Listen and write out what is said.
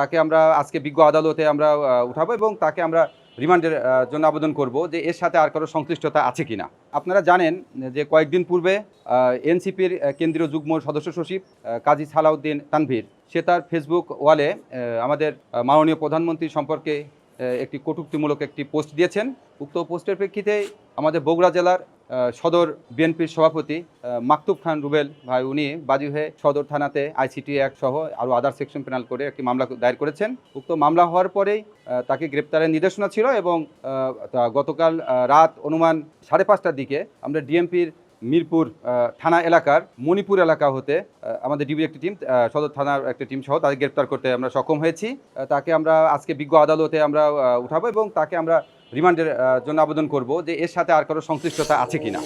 তাকে আমরা আজকে বিজ্ঞ আদালতে আমরা উঠাবো এবং তাকে আমরা রিমান্ডের জন্য আবেদন করব যে এর সাথে আর কারো সংশ্লিষ্টতা আছে কিনা। আপনারা জানেন যে কয়েকদিন পূর্বে এনসিপির কেন্দ্রীয় যুগ্ম সদস্য সচিব কাজী সালাউদ্দিন তানভীর সে তার ফেসবুক ওয়ালে আমাদের মাননীয় প্রধানমন্ত্রী সম্পর্কে একটি কটূক্তিমূলক একটি পোস্ট দিয়েছেন। উক্ত পোস্টের প্রেক্ষিতে আমাদের বগুড়া জেলার সদর বিএনপির সভাপতি মাকতুব খান রুবেল ভাই উনি বাদী হয়ে সদর থানাতে ICT অ্যাক্ট সহ আরও আদার সেকশন পেনাল করে একটি মামলা দায়ের করেছেন। উক্ত মামলা হওয়ার পরেই তাকে গ্রেপ্তারের নির্দেশনা ছিল এবং গতকাল রাত অনুমান 5:30টার দিকে আমরা ডিএমপির মিরপুর থানা এলাকার মণিপুর এলাকা হতে আমাদের ডিবি একটি টিম সদর থানার একটি টিম সহ তাকে গ্রেপ্তার করতে আমরা সক্ষম হয়েছি। তাকে আমরা আজকে বিজ্ঞ আদালতে আমরা উঠাবো এবং তাকে আমরা রিমান্ডের জন্য আবেদন করব যে এর সাথে আর কারো সংশ্লিষ্টতা আছে কিনা।